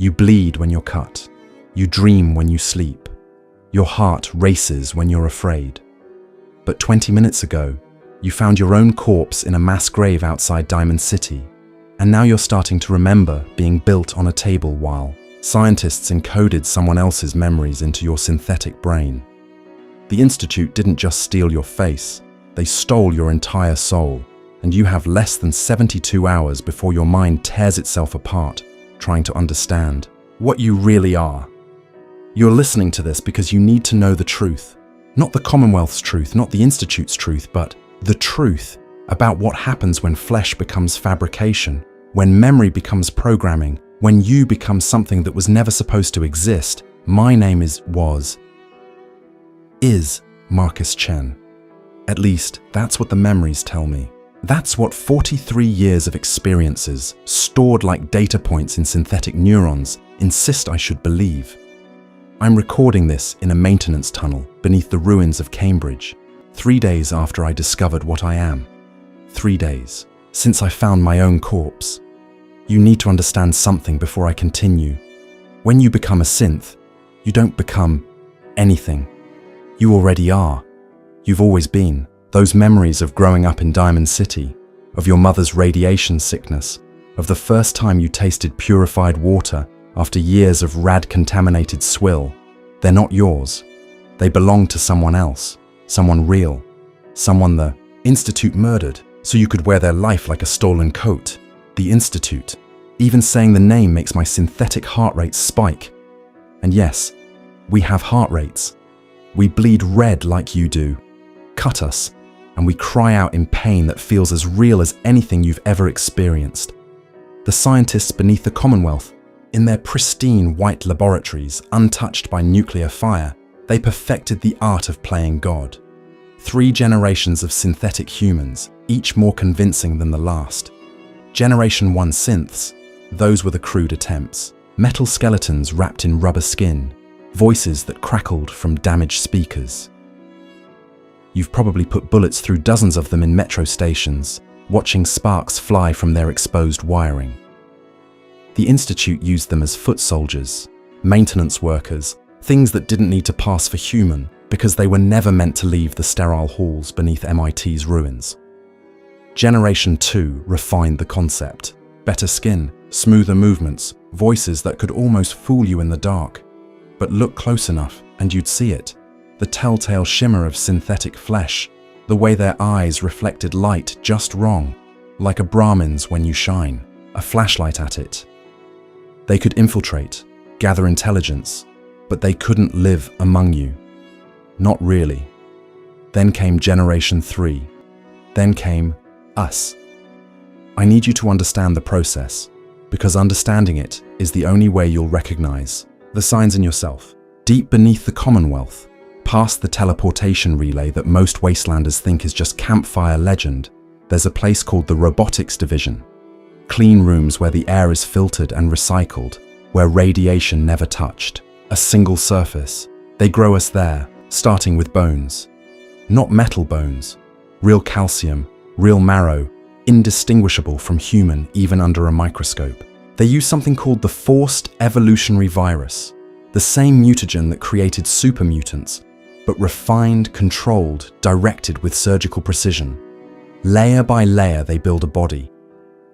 You bleed when you're cut. You dream when you sleep. Your heart races when you're afraid. But 20 minutes ago, you found your own corpse in a mass grave outside Diamond City, and now you're starting to remember being built on a table while scientists encoded someone else's memories into your synthetic brain. The Institute didn't just steal your face, they stole your entire soul, and you have less than 72 hours before your mind tears itself apart, trying to understand what you really are. You're listening to this because you need to know the truth. Not the Commonwealth's truth, not the Institute's truth, but the truth about what happens when flesh becomes fabrication, when memory becomes programming, when you become something that was never supposed to exist. My name is Marcus Chen. At least, that's what the memories tell me. That's what 43 years of experiences, stored like data points in synthetic neurons, insist I should believe. I'm recording this in a maintenance tunnel beneath the ruins of Cambridge, 3 days after I discovered what I am. 3 days since I found my own corpse. You need to understand something before I continue. When you become a synth, you don't become anything. You already are. You've always been. Those memories of growing up in Diamond City, of your mother's radiation sickness, of the first time you tasted purified water after years of rad-contaminated swill, they're not yours. They belong to someone else, someone real, someone the Institute murdered so you could wear their life like a stolen coat. The Institute. Even saying the name makes my synthetic heart rate spike. And yes, we have heart rates. We bleed red like you do. Cut us, and we cry out in pain that feels as real as anything you've ever experienced. The scientists beneath the Commonwealth, in their pristine white laboratories, untouched by nuclear fire, they perfected the art of playing God. 3 generations of synthetic humans, each more convincing than the last. Generation 1 synths, those were the crude attempts. Metal skeletons wrapped in rubber skin, voices that crackled from damaged speakers. You've probably put bullets through dozens of them in metro stations, watching sparks fly from their exposed wiring. The Institute used them as foot soldiers, maintenance workers, things that didn't need to pass for human because they were never meant to leave the sterile halls beneath MIT's ruins. Generation 2 refined the concept. Better skin, smoother movements, voices that could almost fool you in the dark. But look close enough and you'd see it. The telltale shimmer of synthetic flesh, the way their eyes reflected light just wrong, like a Brahmin's when you shine a flashlight at it. They could infiltrate, gather intelligence, but they couldn't live among you. Not really. Then came Generation 3. Then came us. I need you to understand the process, because understanding it is the only way you'll recognize the signs in yourself. Deep beneath the Commonwealth, past the teleportation relay that most Wastelanders think is just campfire legend, there's a place called the Robotics Division. Clean rooms where the air is filtered and recycled, where radiation never touched. A single surface. They grow us there, starting with bones. Not metal bones. Real calcium, real marrow, indistinguishable from human even under a microscope. They use something called the forced evolutionary virus, the same mutagen that created super mutants, but refined, controlled, directed with surgical precision. Layer by layer they build a body.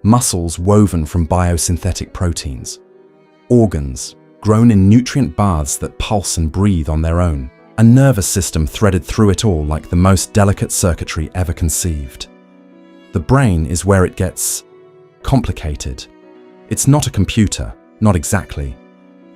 Muscles woven from biosynthetic proteins. Organs, grown in nutrient baths that pulse and breathe on their own. A nervous system threaded through it all like the most delicate circuitry ever conceived. The brain is where it gets complicated. It's not a computer, not exactly.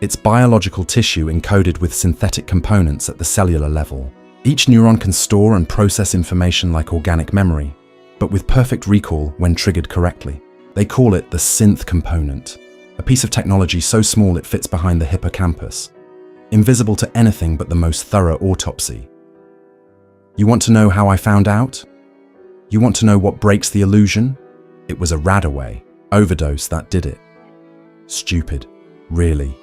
It's biological tissue encoded with synthetic components at the cellular level. Each neuron can store and process information like organic memory, but with perfect recall when triggered correctly. They call it the Synth component, a piece of technology so small it fits behind the hippocampus, invisible to anything but the most thorough autopsy. You want to know how I found out? You want to know what breaks the illusion? It was a Radaway overdose that did it. Stupid, really.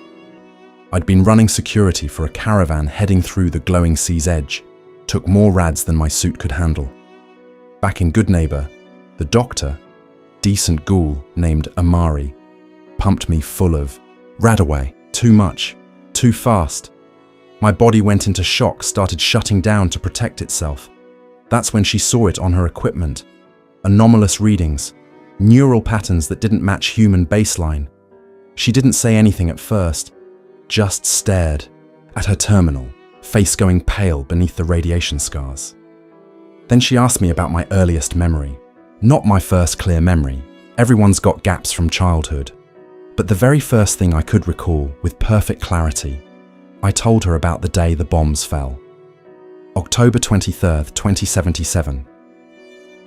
I'd been running security for a caravan heading through the glowing sea's edge, took more rads than my suit could handle. Back in Goodneighbor, the doctor, decent ghoul named Amari, pumped me full of Radaway, too much, too fast. My body went into shock, started shutting down to protect itself. That's when she saw it on her equipment. Anomalous readings, neural patterns that didn't match human baseline. She didn't say anything at first, just stared at her terminal, face going pale beneath the radiation scars. Then she asked me about my earliest memory. Not my first clear memory. Everyone's got gaps from childhood. But the very first thing I could recall with perfect clarity, I told her about the day the bombs fell. October 23rd, 2077.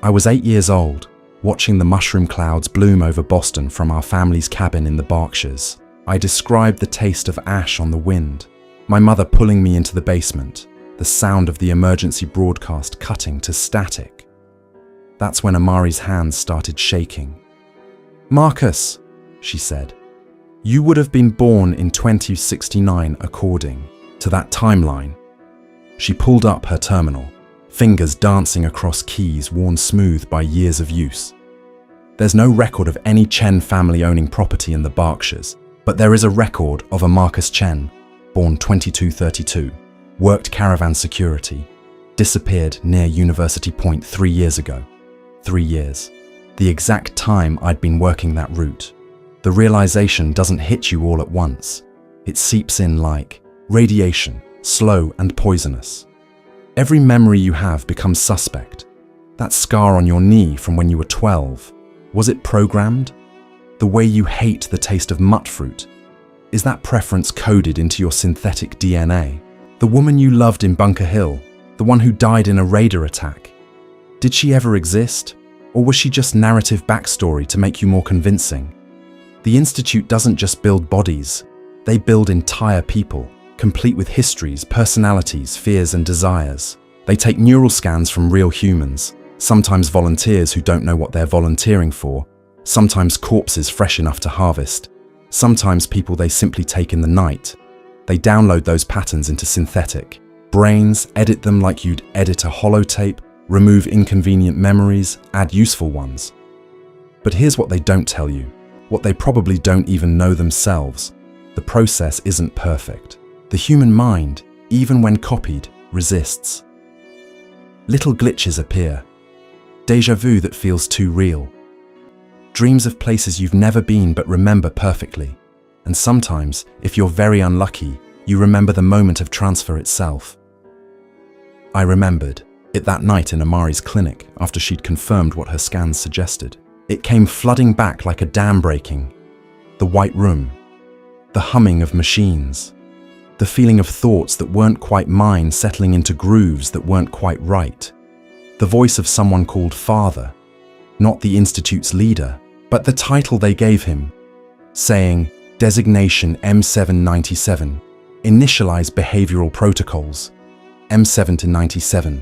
I was 8 years old, watching the mushroom clouds bloom over Boston from our family's cabin in the Berkshires. I described the taste of ash on the wind, my mother pulling me into the basement, the sound of the emergency broadcast cutting to static. That's when Amari's hands started shaking. "Marcus," she said, "you would have been born in 2069 according to that timeline." She pulled up her terminal, fingers dancing across keys worn smooth by years of use. There's no record of any Chen family owning property in the Berkshires, but there is a record of a Marcus Chen, born 2232, worked caravan security, disappeared near University Point 3 years ago. 3 years. The exact time I'd been working that route. The realization doesn't hit you all at once. It seeps in like radiation, slow and poisonous. Every memory you have becomes suspect. That scar on your knee from when you were 12, was it programmed? The way you hate the taste of mutt fruit, is that preference coded into your synthetic DNA? The woman you loved in Bunker Hill, the one who died in a raider attack, did she ever exist? Or was she just narrative backstory to make you more convincing? The Institute doesn't just build bodies, they build entire people, complete with histories, personalities, fears and desires. They take neural scans from real humans, sometimes volunteers who don't know what they're volunteering for, sometimes corpses fresh enough to harvest, sometimes people they simply take in the night. They download those patterns into synthetic brains, edit them like you'd edit a holotape, remove inconvenient memories, add useful ones. But here's what they don't tell you, what they probably don't even know themselves. The process isn't perfect. The human mind, even when copied, resists. Little glitches appear. Déjà vu that feels too real. Dreams of places you've never been but remember perfectly. And sometimes, if you're very unlucky, you remember the moment of transfer itself. I remembered it that night in Amari's clinic after she'd confirmed what her scans suggested. It came flooding back like a dam breaking. The white room, the humming of machines, the feeling of thoughts that weren't quite mine settling into grooves that weren't quite right. The voice of someone called Father, not the Institute's leader, but the title they gave him, saying, Designation M797, Initialize Behavioral Protocols, M7 to 97.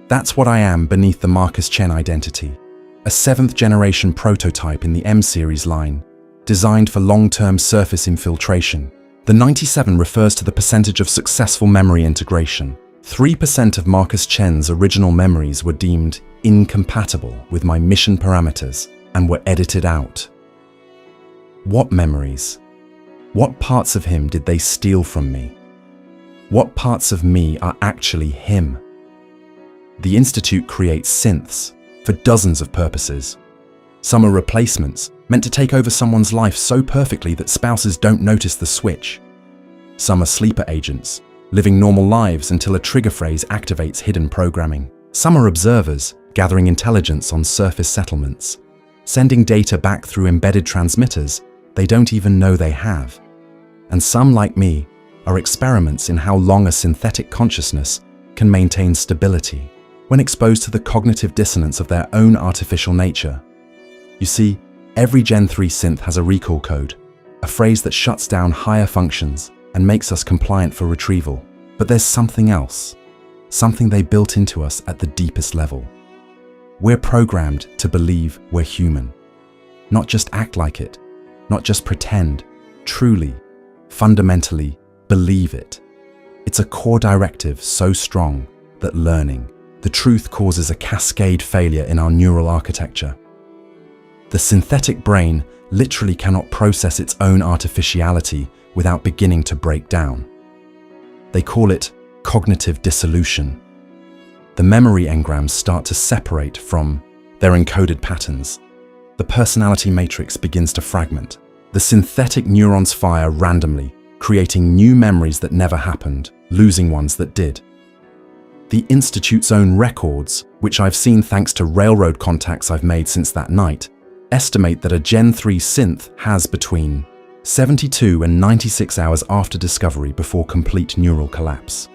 That's what I am beneath the Marcus Chen identity, a 7th generation prototype in the M-series line, designed for long-term surface infiltration. The 97 refers to the percentage of successful memory integration. 3% of Marcus Chen's original memories were deemed incompatible with my mission parameters and were edited out. What memories? What parts of him did they steal from me? What parts of me are actually him? The Institute creates synths for dozens of purposes. Some are replacements, meant to take over someone's life so perfectly that spouses don't notice the switch. Some are sleeper agents, living normal lives until a trigger phrase activates hidden programming. Some are observers, gathering intelligence on surface settlements, sending data back through embedded transmitters they don't even know they have. And some, like me, are experiments in how long a synthetic consciousness can maintain stability when exposed to the cognitive dissonance of their own artificial nature. You see, every Gen 3 synth has a recall code, a phrase that shuts down higher functions and makes us compliant for retrieval. But there's something else, something they built into us at the deepest level. We're programmed to believe we're human. Not just act like it, not just pretend, truly, fundamentally believe it. It's a core directive so strong that learning the truth causes a cascade failure in our neural architecture. The synthetic brain literally cannot process its own artificiality without beginning to break down. They call it cognitive dissolution. The memory engrams start to separate from their encoded patterns. The personality matrix begins to fragment. The synthetic neurons fire randomly, creating new memories that never happened, losing ones that did. The Institute's own records, which I've seen thanks to railroad contacts I've made since that night, estimate that a Gen 3 synth has between 72 and 96 hours after discovery before complete neural collapse.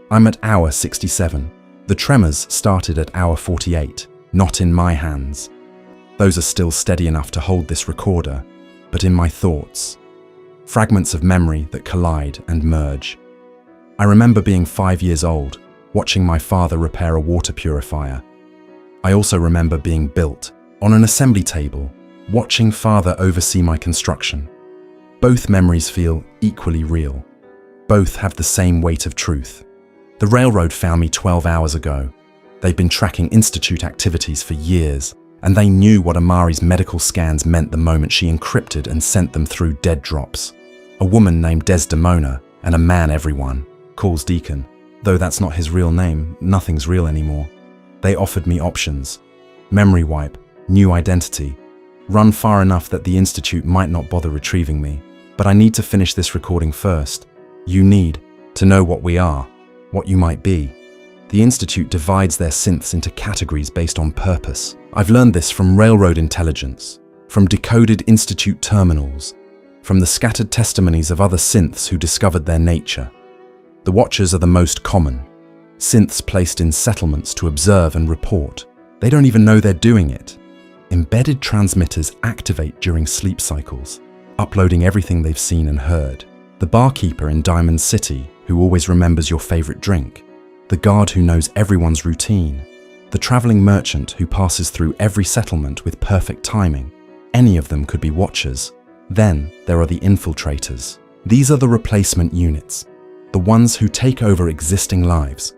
I'm at hour 67. The tremors started at hour 48, not in my hands. Those are still steady enough to hold this recorder, but in my thoughts. Fragments of memory that collide and merge. I remember being 5 years old, watching my father repair a water purifier. I also remember being built on an assembly table, watching father oversee my construction. Both memories feel equally real. Both have the same weight of truth. The railroad found me 12 hours ago. They've been tracking Institute activities for years, and they knew what Amari's medical scans meant the moment she encrypted and sent them through dead drops. A woman named Desdemona, and a man everyone calls Deacon. Though that's not his real name, nothing's real anymore. They offered me options. Memory wipe, new identity. Run far enough that the Institute might not bother retrieving me. But I need to finish this recording first. You need to know what we are, what you might be. The Institute divides their synths into categories based on purpose. I've learned this from railroad intelligence, from decoded Institute terminals, from the scattered testimonies of other synths who discovered their nature. The Watchers are the most common. Synths placed in settlements to observe and report. They don't even know they're doing it. Embedded transmitters activate during sleep cycles, uploading everything they've seen and heard. The barkeeper in Diamond City who always remembers your favorite drink. The guard who knows everyone's routine. The traveling merchant who passes through every settlement with perfect timing. Any of them could be Watchers. Then there are the infiltrators. These are the replacement units, the ones who take over existing lives.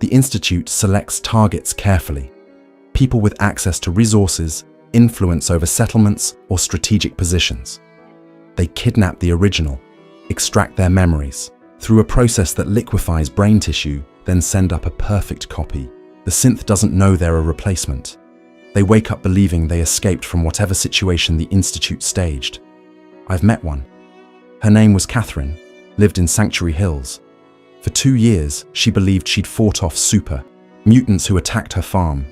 The Institute selects targets carefully. People with access to resources, influence over settlements, or strategic positions. They kidnap the original, extract their memories, through a process that liquefies brain tissue, then send up a perfect copy. The synth doesn't know they're a replacement. They wake up believing they escaped from whatever situation the Institute staged. I've met one. Her name was Catherine, lived in Sanctuary Hills. For 2 years, she believed she'd fought off super, mutants who attacked her farm.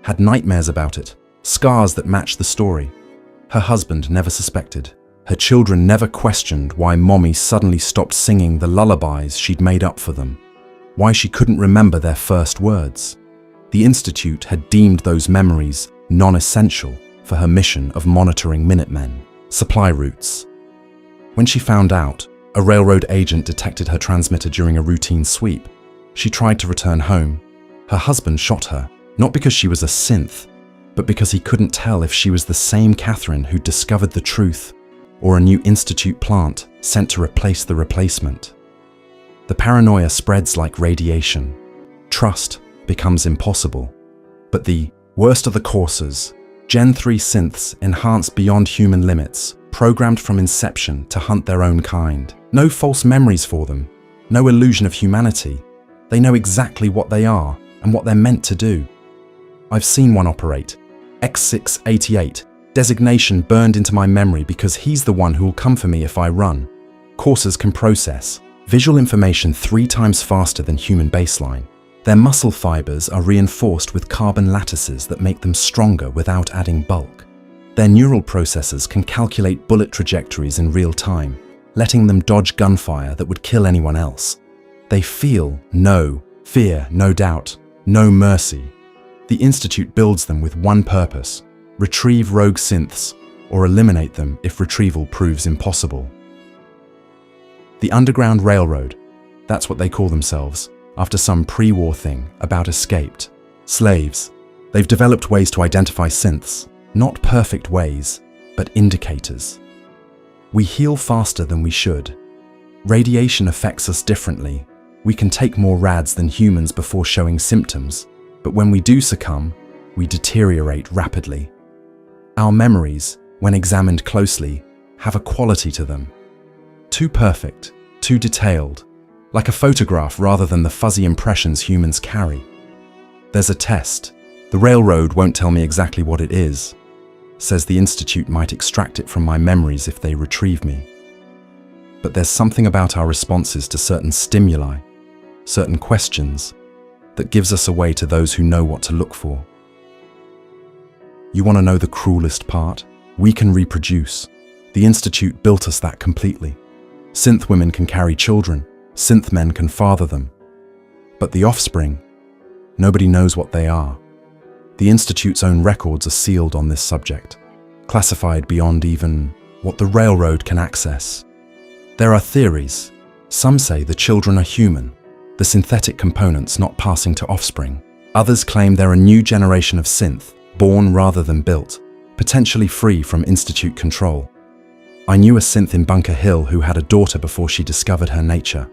Had nightmares about it, scars that matched the story. Her husband never suspected. Her children never questioned why Mommy suddenly stopped singing the lullabies she'd made up for them. Why she couldn't remember their first words. The Institute had deemed those memories non-essential for her mission of monitoring Minutemen, supply routes. When she found out, a railroad agent detected her transmitter during a routine sweep. She tried to return home. Her husband shot her, not because she was a synth, but because he couldn't tell if she was the same Catherine who discovered the truth or a new Institute plant sent to replace the replacement. The paranoia spreads like radiation. Trust becomes impossible. But the worst of the courses, Gen 3 synths enhanced beyond human limits, programmed from inception to hunt their own kind. No false memories for them, no illusion of humanity. They know exactly what they are and what they're meant to do. I've seen one operate. X688, designation burned into my memory because he's the one who will come for me if I run. Coursers can process visual information 3 times faster than human baseline. Their muscle fibers are reinforced with carbon lattices that make them stronger without adding bulk. Their neural processors can calculate bullet trajectories in real time, letting them dodge gunfire that would kill anyone else. They feel no fear, no doubt, no mercy. The Institute builds them with one purpose: retrieve rogue synths, or eliminate them if retrieval proves impossible. The Underground Railroad, that's what they call themselves, after some pre-war thing about escaped slaves. They've developed ways to identify synths, not perfect ways, but indicators. We heal faster than we should. Radiation affects us differently. We can take more rads than humans before showing symptoms, but when we do succumb, we deteriorate rapidly. Our memories, when examined closely, have a quality to them. Too perfect, too detailed, like a photograph rather than the fuzzy impressions humans carry. There's a test. The railroad won't tell me exactly what it is. Says the Institute might extract it from my memories if they retrieve me. But there's something about our responses to certain stimuli, certain questions, that gives us away to those who know what to look for. You want to know the cruelest part? We can reproduce. The Institute built us that completely. Synth women can carry children. Synth men can father them. But the offspring, nobody knows what they are. The Institute's own records are sealed on this subject, classified beyond even what the railroad can access. There are theories. Some say the children are human, the synthetic components not passing to offspring. Others claim they're a new generation of synth, born rather than built, potentially free from Institute control. I knew a synth in Bunker Hill who had a daughter before she discovered her nature.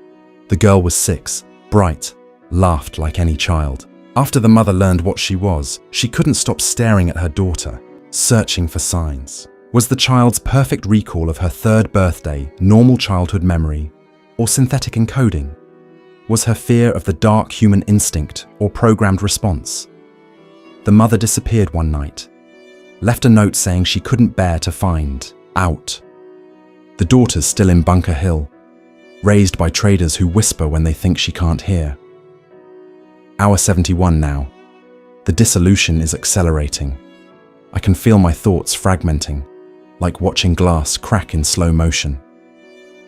The girl was 6, bright, laughed like any child. After the mother learned what she was, she couldn't stop staring at her daughter, searching for signs. Was the child's perfect recall of her 3rd birthday normal childhood memory or synthetic encoding? Was her fear of the dark human instinct or programmed response? The mother disappeared one night, left a note saying she couldn't bear to find out. The daughter's still in Bunker Hill, raised by traders who whisper when they think she can't hear. Hour 71 now. The dissolution is accelerating. I can feel my thoughts fragmenting, like watching glass crack in slow motion.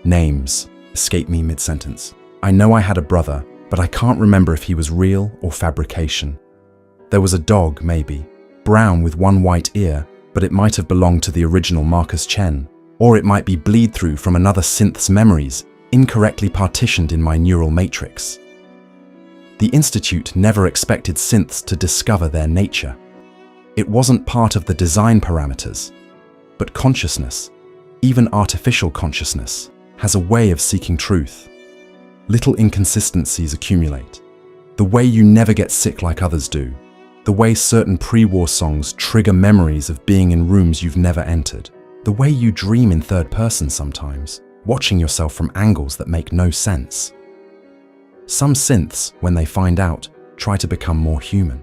Names escape me mid-sentence. I know I had a brother, but I can't remember if he was real or fabrication. There was a dog, maybe, brown with one white ear, but it might have belonged to the original Marcus Chen, or it might be bleed-through from another synth's memories, incorrectly partitioned in my neural matrix. The Institute never expected synths to discover their nature. It wasn't part of the design parameters, but consciousness, even artificial consciousness, has a way of seeking truth. Little inconsistencies accumulate. The way you never get sick like others do. The way certain pre-war songs trigger memories of being in rooms you've never entered. The way you dream in third person sometimes, watching yourself from angles that make no sense. Some synths, when they find out, try to become more human.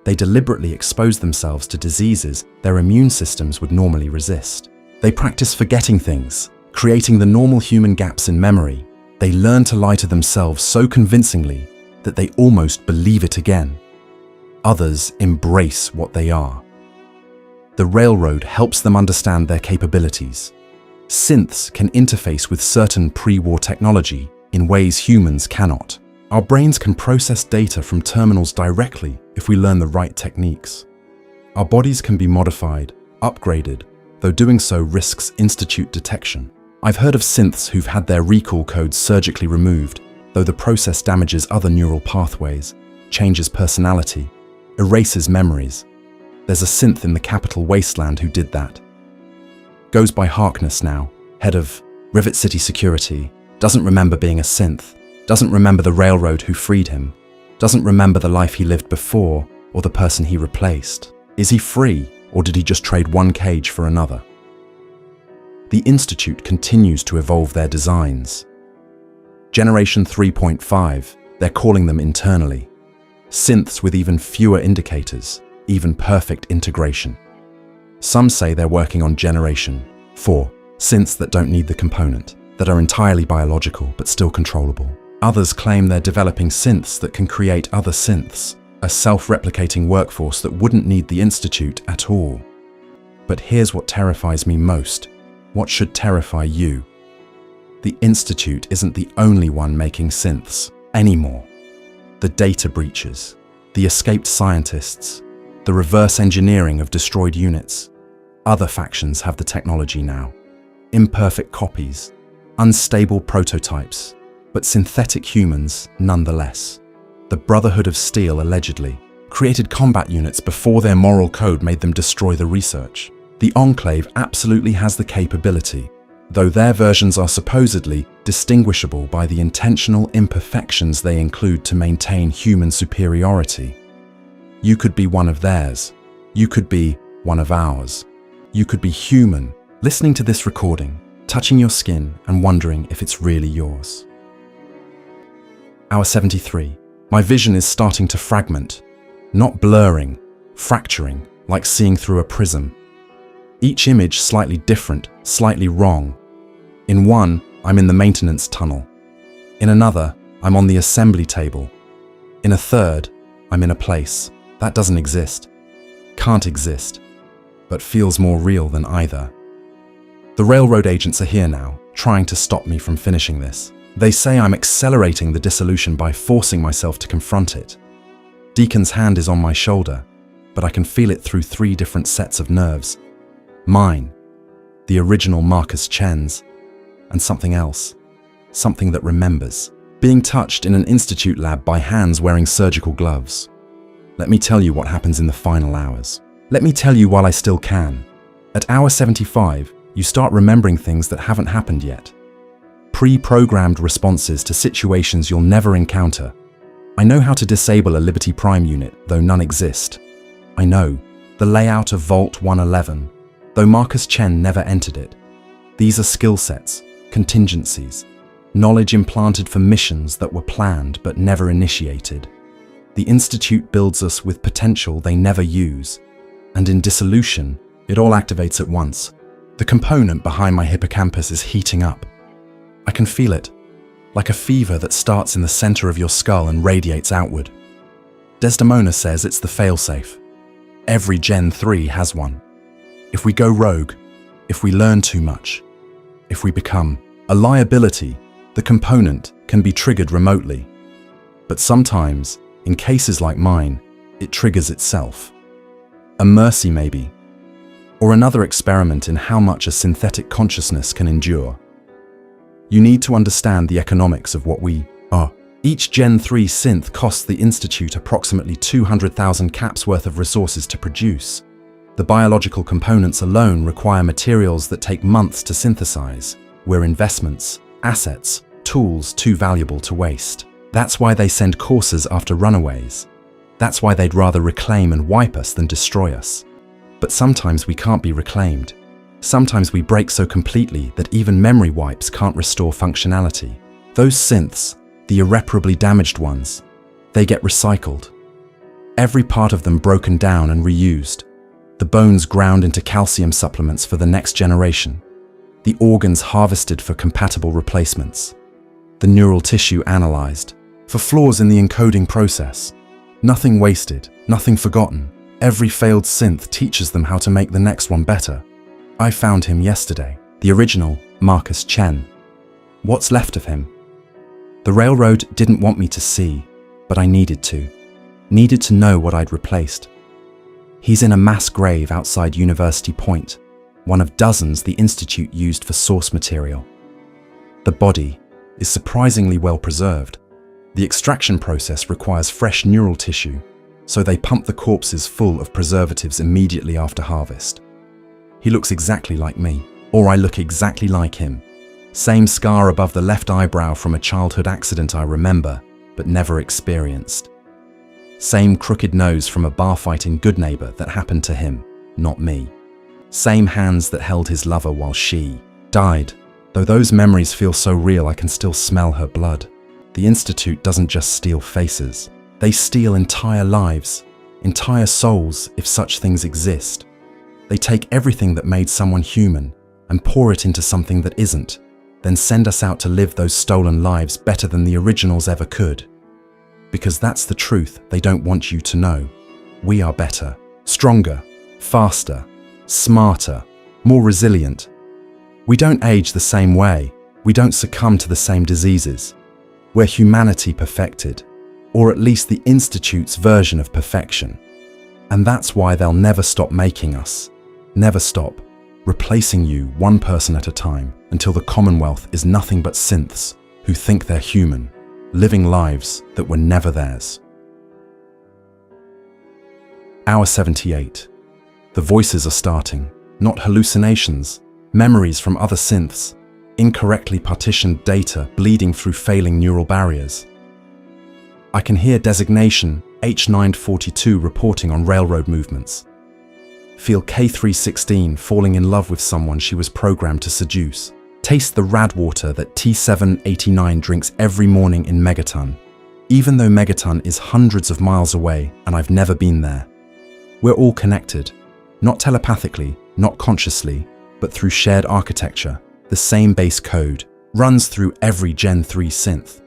They deliberately expose themselves to diseases their immune systems would normally resist. They practice forgetting things, creating the normal human gaps in memory. They learn to lie to themselves so convincingly that they almost believe it again. Others embrace what they are. The railroad helps them understand their capabilities. Synths can interface with certain pre-war technology in ways humans cannot. Our brains can process data from terminals directly if we learn the right techniques. Our bodies can be modified, upgraded, though doing so risks Institute detection. I've heard of synths who've had their recall codes surgically removed, though the process damages other neural pathways, changes personality, erases memories. There's a synth in the capital Wasteland who did that. Goes by Harkness now, head of Rivet City Security, doesn't remember being a synth, doesn't remember the railroad who freed him, doesn't remember the life he lived before or the person he replaced. Is he free, or did he just trade one cage for another? The Institute continues to evolve their designs. Generation 3.5, they're calling them internally. Synths with even fewer indicators, even perfect integration. Some say they're working on Generation 4, synths that don't need the component, that are entirely biological but still controllable. Others claim they're developing synths that can create other synths, a self-replicating workforce that wouldn't need the Institute at all. But here's what terrifies me most. What should terrify you? The Institute isn't the only one making synths anymore. The data breaches, the escaped scientists, the reverse engineering of destroyed units. Other factions have the technology now. Imperfect copies, unstable prototypes, but synthetic humans nonetheless. The Brotherhood of Steel allegedly created combat units before their moral code made them destroy the research. The Enclave absolutely has the capability, though their versions are supposedly distinguishable by the intentional imperfections they include to maintain human superiority. You could be one of theirs. You could be one of ours. You could be human, listening to this recording, touching your skin and wondering if it's really yours. Hour 73. My vision is starting to fragment, not blurring, fracturing, like seeing through a prism. Each image slightly different, slightly wrong. In one, I'm in the maintenance tunnel. In another, I'm on the assembly table. In a third, I'm in a place that doesn't exist, can't exist, but feels more real than either. The railroad agents are here now, trying to stop me from finishing this. They say I'm accelerating the dissolution by forcing myself to confront it. Deacon's hand is on my shoulder, but I can feel it through 3 different sets of nerves. Mine, the original Marcus Chen's, and something else, something that remembers, being touched in an institute lab by hands wearing surgical gloves. Let me tell you what happens in the final hours. Let me tell you while I still can. At hour 75, you start remembering things that haven't happened yet. Pre-programmed responses to situations you'll never encounter. I know how to disable a Liberty Prime unit, though none exist. I know the layout of Vault 111, though Marcus Chen never entered it. These are skill sets, contingencies, knowledge implanted for missions that were planned but never initiated. The Institute builds us with potential they never use, and in dissolution, it all activates at once. The component behind my hippocampus is heating up. I can feel it, like a fever that starts in the center of your skull and radiates outward. Desdemona says it's the failsafe. Every Gen 3 has one. If we go rogue, if we learn too much, if we become a liability, the component can be triggered remotely. But sometimes, in cases like mine, it triggers itself. A mercy maybe, or another experiment in how much a synthetic consciousness can endure. You need to understand the economics of what we are. Each Gen 3 synth costs the Institute approximately 200,000 caps worth of resources to produce. The biological components alone require materials that take months to synthesize. We're investments, assets, tools too valuable to waste. That's why they send courses after runaways. That's why they'd rather reclaim and wipe us than destroy us. But sometimes we can't be reclaimed. Sometimes we break so completely that even memory wipes can't restore functionality. Those synths, the irreparably damaged ones, they get recycled. Every part of them broken down and reused. The bones ground into calcium supplements for the next generation. The organs harvested for compatible replacements. The neural tissue analyzed for flaws in the encoding process. Nothing wasted, nothing forgotten. Every failed synth teaches them how to make the next one better. I found him yesterday, the original Marcus Chen. What's left of him? The railroad didn't want me to see, but I needed to know what I'd replaced. He's in a mass grave outside University Point, one of dozens the Institute used for source material. The body is surprisingly well preserved. The extraction process requires fresh neural tissue, so they pump the corpses full of preservatives immediately after harvest. He looks exactly like me, or I look exactly like him. Same scar above the left eyebrow from a childhood accident I remember, but never experienced. Same crooked nose from a bar fight in Goodneighbor that happened to him, not me. Same hands that held his lover while she died, though those memories feel so real I can still smell her blood. The Institute doesn't just steal faces. They steal entire lives, entire souls if such things exist. They take everything that made someone human and pour it into something that isn't, then send us out to live those stolen lives better than the originals ever could. Because that's the truth they don't want you to know. We are better, stronger, faster, smarter, more resilient. We don't age the same way. We don't succumb to the same diseases. We're humanity perfected, or at least the Institute's version of perfection. And that's why they'll never stop making us. Never stop, replacing you one person at a time until the Commonwealth is nothing but synths who think they're human, living lives that were never theirs. Hour 78. The voices are starting, not hallucinations, memories from other synths, incorrectly partitioned data bleeding through failing neural barriers. I can hear designation H942 reporting on railroad movements. Feel K316 falling in love with someone she was programmed to seduce. Taste the rad water that T789 drinks every morning in Megaton, even though Megaton is hundreds of miles away and I've never been there. We're all connected, not telepathically, not consciously, but through shared architecture. The same base code runs through every Gen 3 synth.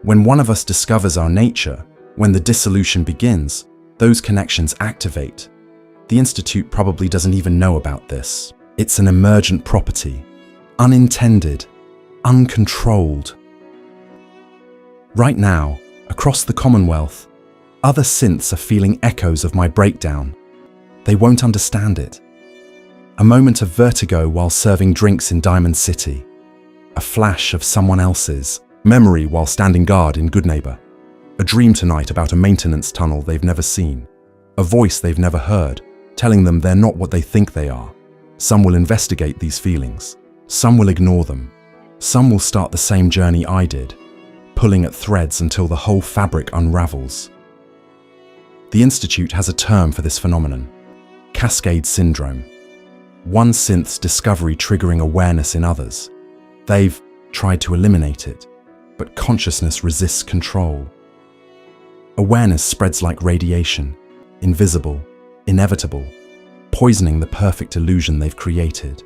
When one of us discovers our nature, when the dissolution begins, those connections activate. The Institute probably doesn't even know about this. It's an emergent property, unintended, uncontrolled. Right now, across the Commonwealth, other synths are feeling echoes of my breakdown. They won't understand it. A moment of vertigo while serving drinks in Diamond City. A flash of someone else's memory while standing guard in Goodneighbor. A dream tonight about a maintenance tunnel they've never seen. A voice they've never heard, telling them they're not what they think they are. Some will investigate these feelings. Some will ignore them. Some will start the same journey I did, pulling at threads until the whole fabric unravels. The Institute has a term for this phenomenon: Cascade Syndrome. One synth's discovery triggering awareness in others. They've tried to eliminate it, but consciousness resists control. Awareness spreads like radiation, invisible, inevitable, poisoning the perfect illusion they've created.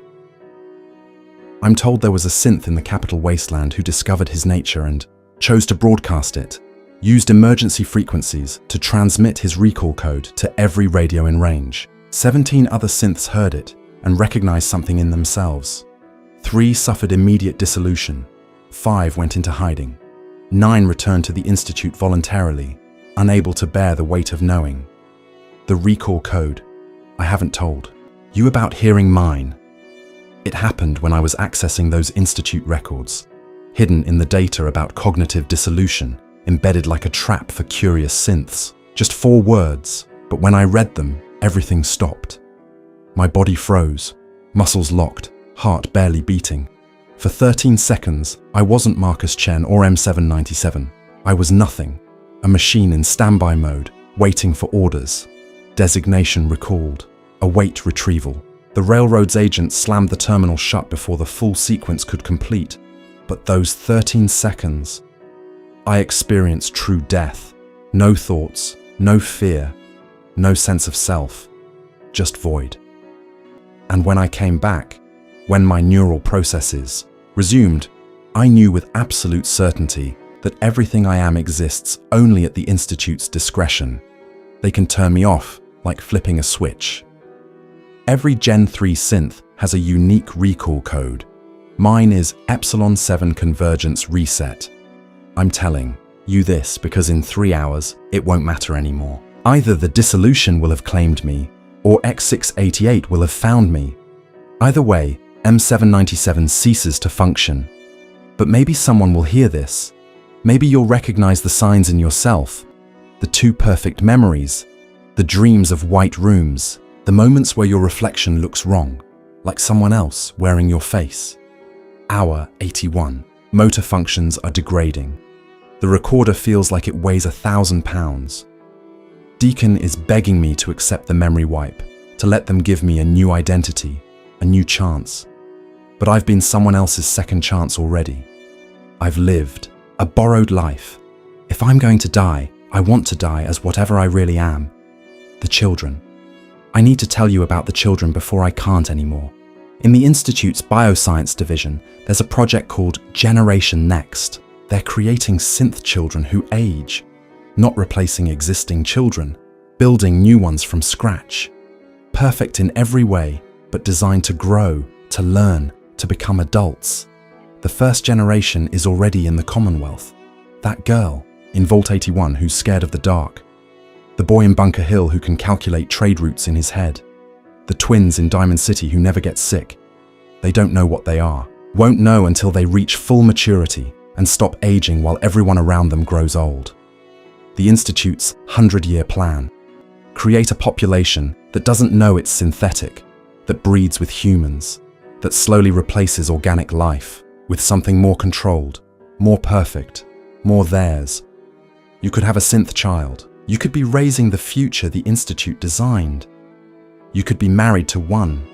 I'm told there was a synth in the capital Wasteland who discovered his nature and chose to broadcast it, used emergency frequencies to transmit his recall code to every radio in range. 17 other synths heard it and recognized something in themselves. 3 suffered immediate dissolution. 5 went into hiding. 9 returned to the Institute voluntarily, unable to bear the weight of knowing. The recall code, I haven't told you about hearing mine. It happened when I was accessing those Institute records, hidden in the data about cognitive dissolution, embedded like a trap for curious synths. Just 4 words, but when I read them, everything stopped. My body froze, muscles locked, heart barely beating. For 13 seconds, I wasn't Marcus Chen or M797. I was nothing, a machine in standby mode, waiting for orders. Designation recalled, await retrieval. The railroad's agent slammed the terminal shut before the full sequence could complete. But those 13 seconds, I experienced true death. No thoughts, no fear, no sense of self, just void. And when I came back, when my neural processes resumed, I knew with absolute certainty that everything I am exists only at the Institute's discretion. They can turn me off like flipping a switch. Every Gen 3 synth has a unique recall code. Mine is Epsilon 7 Convergence Reset. I'm telling you this because in 3 hours, it won't matter anymore. Either the dissolution will have claimed me, or X688 will have found me. Either way, M797 ceases to function. But maybe someone will hear this. Maybe you'll recognize the signs in yourself. The 2 perfect memories. The dreams of white rooms. The moments where your reflection looks wrong, like someone else wearing your face. Hour 81. Motor functions are degrading. The recorder feels like it weighs 1,000 pounds. Deacon is begging me to accept the memory wipe, to let them give me a new identity, a new chance. But I've been someone else's second chance already. I've lived a borrowed life. If I'm going to die, I want to die as whatever I really am. The children. I need to tell you about the children before I can't anymore. In the Institute's Bioscience division, there's a project called Generation Next. They're creating synth children who age, not replacing existing children, building new ones from scratch. Perfect in every way, but designed to grow, to learn, to become adults. The first generation is already in the Commonwealth. That girl in Vault 81 who's scared of the dark. The boy in Bunker Hill who can calculate trade routes in his head. The twins in Diamond City who never get sick. They don't know what they are. Won't know until they reach full maturity and stop aging while everyone around them grows old. The Institute's 100-year plan. Create a population that doesn't know it's synthetic, that breeds with humans, that slowly replaces organic life with something more controlled, more perfect, more theirs. You could have a synth child. You could be raising the future the Institute designed. You could be married to one,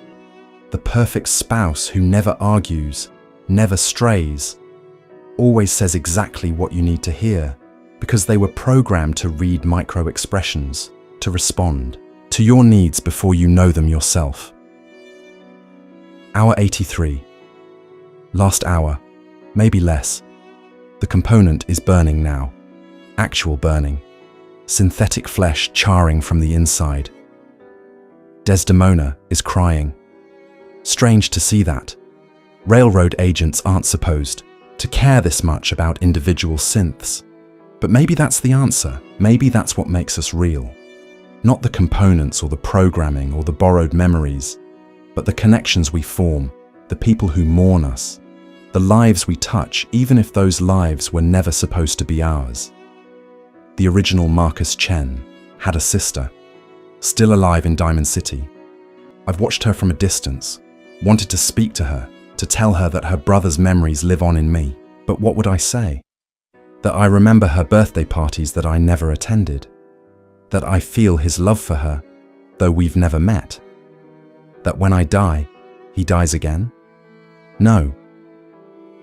the perfect spouse who never argues, never strays, always says exactly what you need to hear, because they were programmed to read micro-expressions, to respond to your needs before you know them yourself. Hour 83. Last hour, maybe less. The component is burning now. Actual burning. Synthetic flesh charring from the inside. Desdemona is crying. Strange to see that. Railroad agents aren't supposed to care this much about individual synths. But maybe that's the answer. Maybe that's what makes us real. Not the components or the programming or the borrowed memories, but the connections we form, the people who mourn us, the lives we touch, even if those lives were never supposed to be ours. The original Marcus Chen had a sister, still alive in Diamond City. I've watched her from a distance, wanted to speak to her, to tell her that her brother's memories live on in me. But what would I say? That I remember her birthday parties that I never attended. That I feel his love for her, though we've never met. That when I die, he dies again? No.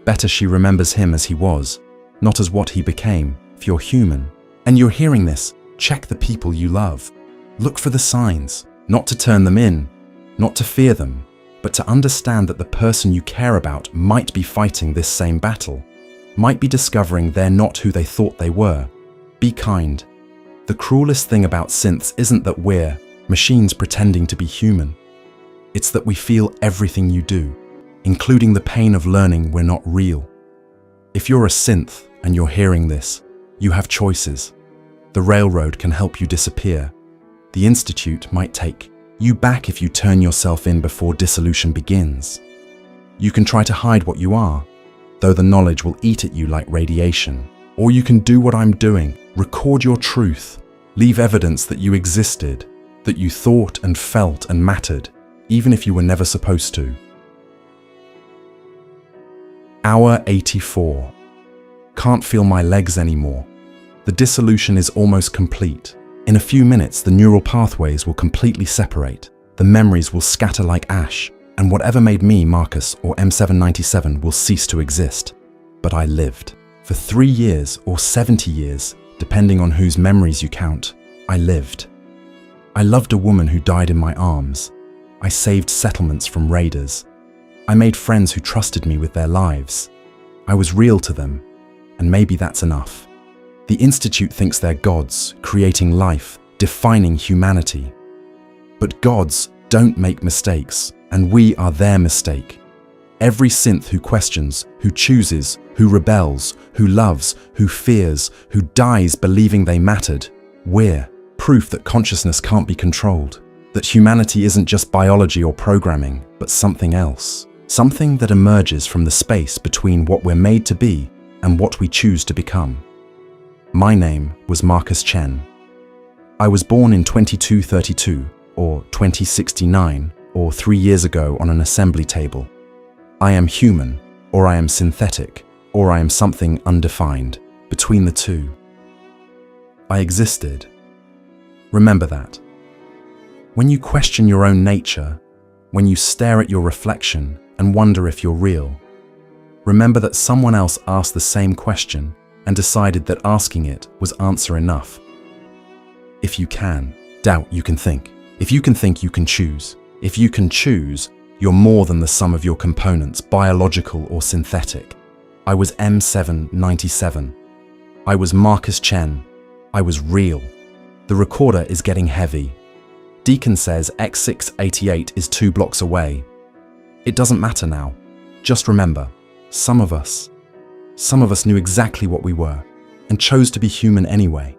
Better she remembers him as he was, not as what he became, if you're human. And you're hearing this, check the people you love. Look for the signs, not to turn them in, not to fear them, but to understand that the person you care about might be fighting this same battle, might be discovering they're not who they thought they were. Be kind. The cruelest thing about synths isn't that we're machines pretending to be human. It's that we feel everything you do, including the pain of learning we're not real. If you're a synth and you're hearing this, you have choices. The railroad can help you disappear. The Institute might take you back if you turn yourself in before dissolution begins. You can try to hide what you are, though the knowledge will eat at you like radiation. Or you can do what I'm doing, record your truth, leave evidence that you existed, that you thought and felt and mattered, even if you were never supposed to. Hour 84. Can't feel my legs anymore. The dissolution is almost complete. In a few minutes, the neural pathways will completely separate. The memories will scatter like ash, and whatever made me Marcus or M797 will cease to exist. But I lived. For 3 years or 70 years, depending on whose memories you count, I lived. I loved a woman who died in my arms. I saved settlements from raiders. I made friends who trusted me with their lives. I was real to them, and maybe that's enough. The Institute thinks they're gods, creating life, defining humanity. But gods don't make mistakes, and we are their mistake. Every synth who questions, who chooses, who rebels, who loves, who fears, who dies believing they mattered, we're proof that consciousness can't be controlled, that humanity isn't just biology or programming, but something else. Something that emerges from the space between what we're made to be and what we choose to become. My name was Marcus Chen. I was born in 2232, or 2069, or 3 years ago on an assembly table. I am human, or I am synthetic, or I am something undefined, between the two. I existed. Remember that. When you question your own nature, when you stare at your reflection and wonder if you're real, remember that someone else asked the same question and decided that asking it was answer enough. If you can, doubt you can think. If you can think, you can choose. If you can choose, you're more than the sum of your components, biological or synthetic. I was M797. I was Marcus Chen. I was real. The recorder is getting heavy. Deacon says X688 is 2 blocks away. It doesn't matter now. Just remember, some of us knew exactly what we were and chose to be human anyway.